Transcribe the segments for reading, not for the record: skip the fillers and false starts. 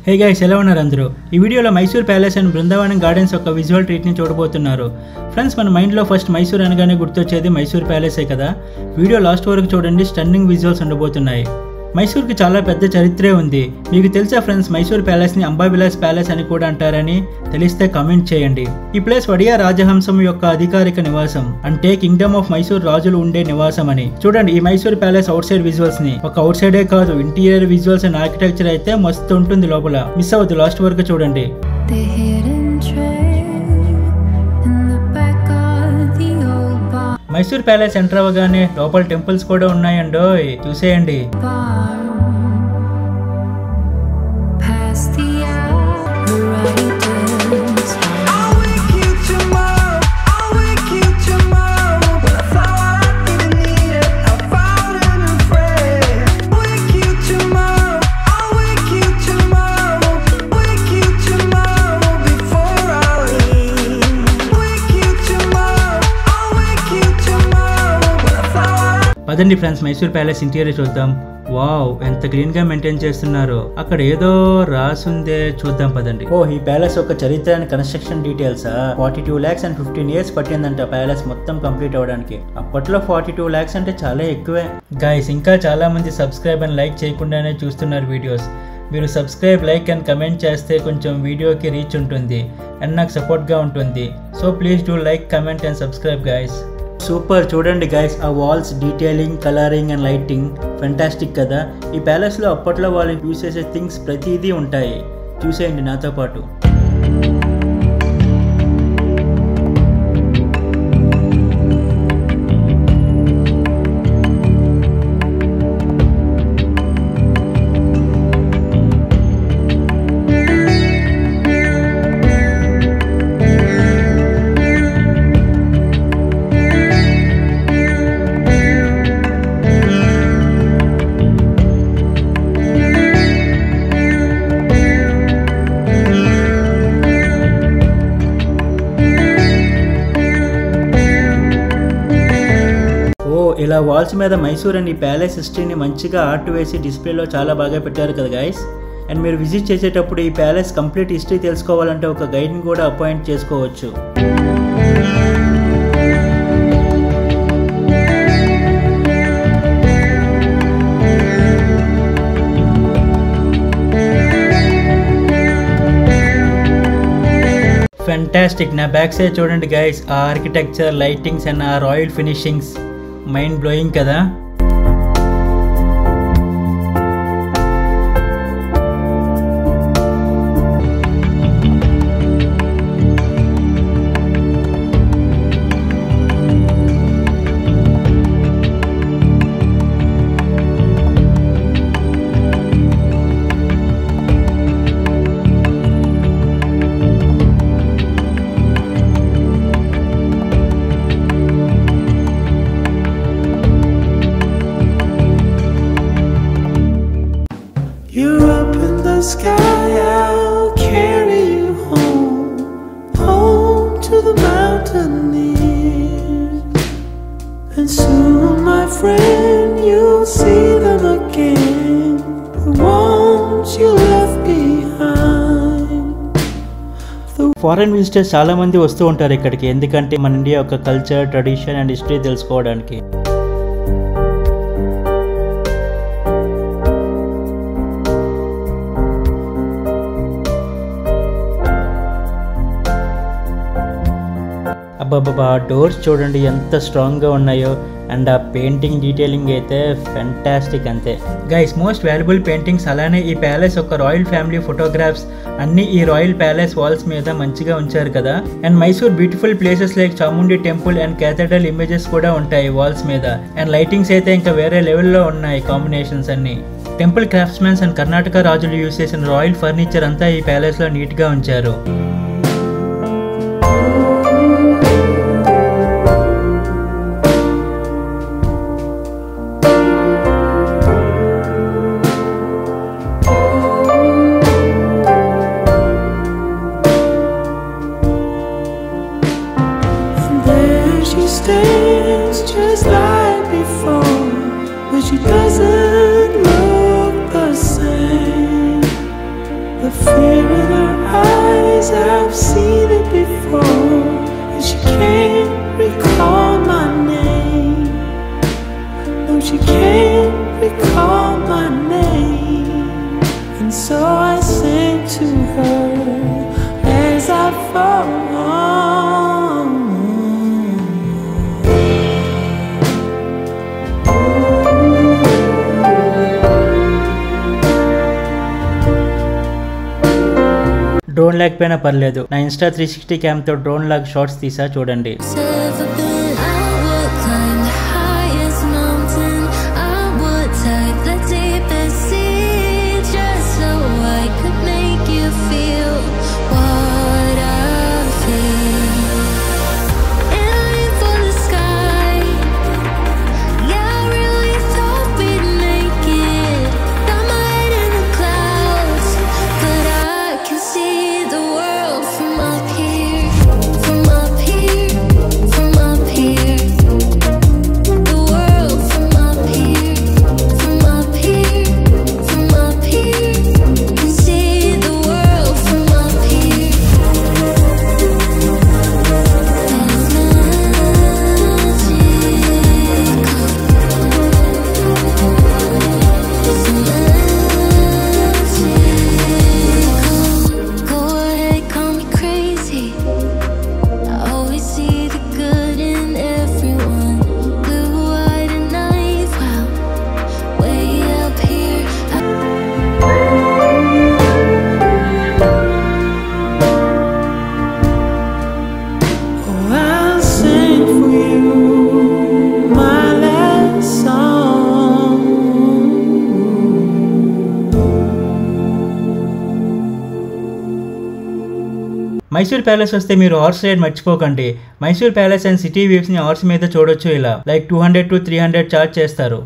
Hey guys, ఎలా ఉన్నారు అందరూ? ఈ వీడియోలో Mysore palace and Brindavanam gardens ఒక విజువల్ ట్రీట్ని చూడబోతున్నారు. ఫ్రెండ్స్, మన మైండ్లో ఫస్ట్ మైసూర్ అనగానే గుర్తొచ్చేది మైసూర్ ప్యాలెసే కదా. వీడియో లాస్ట్ వరకు చూడండి, స్టన్నింగ్ విజువల్స్ ఉండబోతున్నాయి. మైసూర్కి చాలా పెద్ద చరిత్రే ఉంది. మీకు తెలుసా ఫ్రెండ్స్, మైసూర్ ప్యాలెస్ని అంబావిలాస్ ప్యాలెస్ అని కూడా అంటారని? తెలిస్తే కామెంట్ చేయండి. ఈ ప్లేస్ వడియా రాజహంసం యొక్క అధికారిక నివాసం, అంటే కింగ్డమ్ ఆఫ్ మైసూర్ రాజులు ఉండే నివాసం అని. చూడండి ఈ Mysore palace out side visuals ని. ఒక అవుట్ సైడే కాదు, ఇంటీరియర్ విజువల్స్ అండ్ ఆర్కిటెక్చర్ అయితే మస్తు ఉంటుంది లోపల. మిస్ అవ్వద్దు, లాస్ట్ వరకు చూడండి. మైసూర్ ప్యాలెస్ ఎంటర్ అవ్వగానే లోపల టెంపుల్స్ కూడా ఉన్నాయండోయ్, చూసేయండి. పదండి ఫ్రెండ్స్, మైసూర్ ప్యాలెస్ ఇంటీరియర్ చూద్దాం. వావ్, ఎంత క్లీన్ గా మెయింటైన్ చేస్తున్నారు. అక్కడ ఏదో రాసుందే, చూద్దాం పదండి. ఈ ప్యాలెస్ ఒక చరిత్ర అండ్ కన్స్ట్రక్షన్ డీటెయిల్సా? 42 lakhs and 15 years పట్టిందంట ప్యాలెస్ మొత్తం కంప్లీట్ అవడానికి. అప్పట్లో 42 lakhs అంటే చాలా ఎక్కువే. గైస్, ఇంకా చాలా మంది సబ్స్క్రైబ్ అండ్ లైక్ చేయకుండానే చూస్తున్నారు వీడియోస్. మీరు సబ్స్క్రైబ్, లైక్ అండ్ కమెంట్ చేస్తే కొంచెం వీడియోకి రీచ్ ఉంటుంది అండ్ నాకు సపోర్ట్గా ఉంటుంది. So please do like, comment and subscribe guys. Super, చూడండి గైస్, ఆ walls detailing, colouring and lighting fantastic కదా. ఈ ప్యాలెస్లో అప్పట్లో వాళ్ళు యూజ్ చేసే థింగ్స్ ప్రతిదీ ఉంటాయి. చూసేయండి నాతో పాటు. ఇలా వాల్స్ మీద మైసూర్ అండ్ ఈ ప్యాలెస్ హిస్టరీని మంచిగా ఆర్ట్ వేసి డిస్ప్లేలో చాలా బాగా పెట్టారు కదా గైస్. అండ్ మీరు విజిట్ చేసేటప్పుడు ఈ ప్యాలెస్ కంప్లీట్ హిస్టరీ తెలుసుకోవాలంటే ఒక గైడ్ని కూడా అపాయింట్ చేసుకోవచ్చు. ఫెంటాస్టిక్. నా బ్యాక్ సైడ్ చూడండి గైస్, ఆ ఆర్కిటెక్చర్, లైటింగ్స్ అండ్ ఆ రాయల్ ఫినిషింగ్స్ మైండ్ బ్లోయింగ్ కదా. You're up in the sky, I'll carry you home, home to the mountaineers. And soon, my friend, you'll see them again, the ones you left behind. Foreign visitors చాలా మంది వస్తూ ఉంటారు ఇక్కడికి, ఎందుకంటే మన India యొక్క culture, tradition and history తెలుసుకోవడానికి. అబ్బాబ్బా, doors చూడండి ఎంత స్ట్రాంగ్గా ఉన్నాయో. అండ్ ఆ పెయింటింగ్ డీటెయిలింగ్ అయితే ఫెంటాస్టిక్ అంతే. గైస్, మోస్ట్ వాల్యుబుల్ పెయింటింగ్స్, అలానే ఈ ప్యాలెస్ ఒక రాయల్ ఫ్యామిలీ ఫోటోగ్రాఫ్స్ అన్ని ఈ రాయల్ ప్యాలెస్ వాల్స్ మీద మంచిగా ఉంచారు కదా. And Mysore beautiful places like Chamundi temple and cathedral images కూడా ఉంటాయి వాల్స్ మీద. అండ్ లైటింగ్స్ అయితే ఇంకా వేరే లెవెల్లో ఉన్నాయి, కాంబినేషన్స్ అన్ని. టెంపుల్ క్రాఫ్ట్స్మెన్స్ అండ్ కర్ణాటక రాజులు యూజ్ చేసిన రాయల్ ఫర్నిచర్ అంతా ఈ ప్యాలెస్లో నీట్గా ఉంచారు. Stands just like before, but she doesn't look the same. The drone లేకపోయినా పర్లేదు, నా ఇన్స్టా 360 క్యామ్ తో డ్రోన్ లాగా షార్ట్స్ తీసా చూడండి. మైసూర్ ప్యాలెస్ వస్తే మీరు హార్స్ రైడ్ మర్చిపోకండి. Mysore palace and city views ని హార్స్ మీద చూడొచ్చు. ఇలా లైక్ 200 to 300 చార్జ్ చేస్తారు.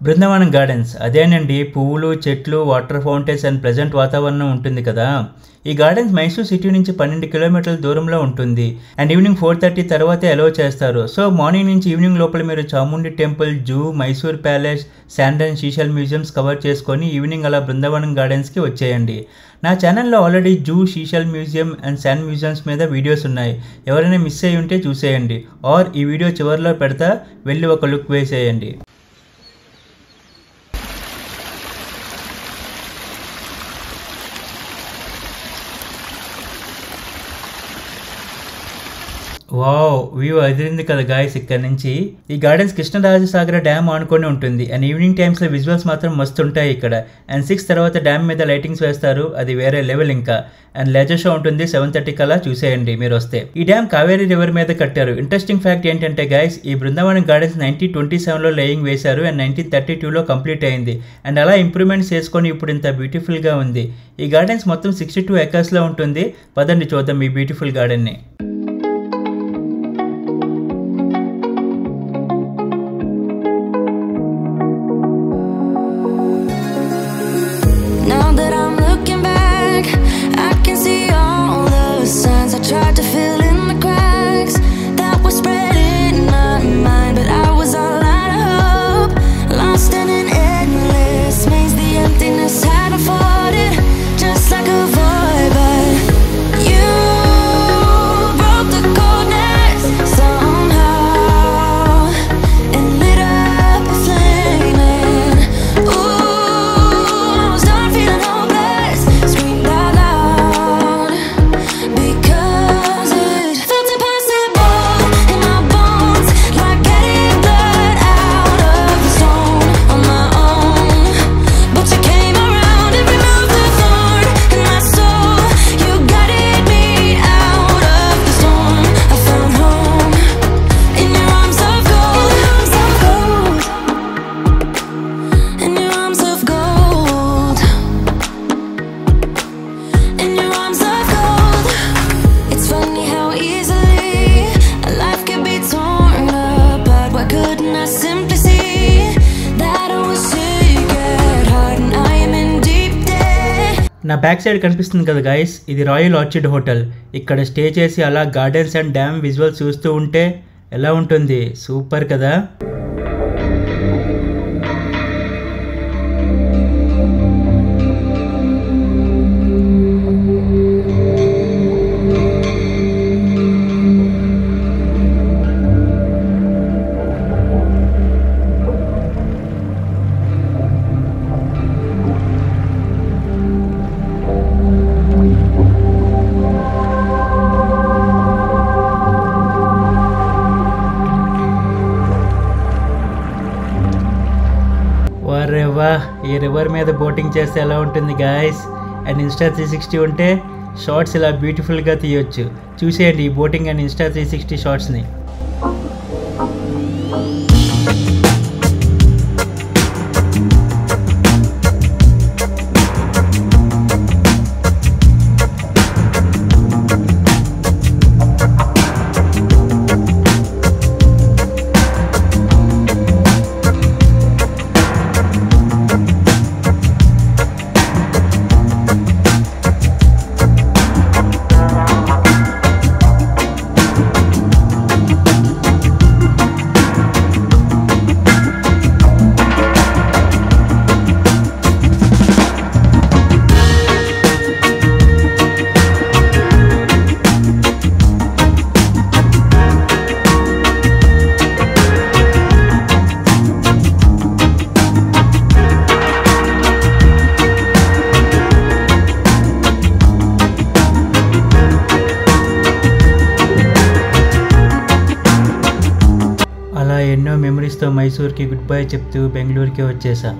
బృందావనం గార్డెన్స్ అదేనండి, పువ్వులు, చెట్లు, వాటర్ ఫౌంటైన్స్ అండ్ ప్లెజెంట్ వాతావరణం ఉంటుంది కదా. ఈ గార్డెన్స్ మైసూర్ సిటీ నుంచి 12 కిలోమీటర్ల దూరంలో ఉంటుంది. అండ్ ఈవినింగ్ 4:30 తర్వాతే అలౌ చేస్తారు. సో మార్నింగ్ నుంచి ఈవినింగ్ లోపల మీరు Chamundi temple, zoo, Mysore palace, sand and Seychelles museums cover చేసుకొని ఈవినింగ్ అలా బృందావనం గార్డెన్స్కి వచ్చేయండి. నా ఛానల్లో already zoo, Seychelles museum and sand museums మీద వీడియోస్ ఉన్నాయి. ఎవరైనా మిస్ అయ్యి ఉంటే చూసేయండి. ఆర్ ఈ వీడియో చివరిలో పెడతా, వెళ్ళి ఒక లుక్ వేసేయండి. వావ్, వ్యూ అదిరింది కదా గాయస్ ఇక్కడ నుంచి. ఈ గార్డెన్స్ కృష్ణరాజసాగర డ్యామ్ ఆనుకొని ఉంటుంది. అండ్ ఈవినింగ్ టైమ్స్ లో విజువల్స్ మాత్రం మస్తు ఉంటాయి ఇక్కడ. అండ్ 6 తర్వాత డ్యామ్ మీద లైటింగ్స్ వేస్తారు, అది వేరే లెవెల్ ఇంకా. అండ్ లెజర్ షో ఉంటుంది 7:30 కల్లా, చూసేయండి మీరు వస్తే. ఈ డ్యామ్ కావేరీ రివర్ మీద కట్టారు. ఇంట్రెస్టింగ్ ఫ్యాక్ట్ ఏంటంటే గైస్, ఈ బృందావనం గార్డెన్స్ 1927లో లేయింగ్ వేశారు అండ్ 1932లో కంప్లీట్ అయింది. అండ్ అలా ఇంప్రూవ్మెంట్స్ చేసుకొని ఇప్పుడు ఇంత బ్యూటిఫుల్ గా ఉంది. ఈ గార్డెన్స్ మొత్తం 62 acres లో ఉంటుంది. పదండి చూద్దాం ఈ బ్యూటిఫుల్ గార్డెన్ ని. నా బ్యాక్ సైడ్ కనిపిస్తుంది కదా గైస్, ఇది రాయల్ ఆర్చిడ్ హోటల్. ఇక్కడ స్టే చేసి అలా గార్డెన్స్ అండ్ డ్యామ్ విజువల్స్ చూస్తూ ఉంటే ఎలా ఉంటుంది, సూపర్ కదా. అరే వా, ఈ రివర్ మీద బోటింగ్ చేస్తే ఎలా ఉంటుంది గాయస్. అండ్ ఇన్స్టా 360 ఉంటే షార్ట్స్ ఇలా బ్యూటిఫుల్గా తీయొచ్చు. చూసేయండి ఈ బోటింగ్ అండ్ ఇన్స్టా 360 షార్ట్స్ని. అలా ఎన్నో మెమరీస్తో మైసూర్కి గుడ్ బై చెప్తూ బెంగళూరుకి వచ్చేసా.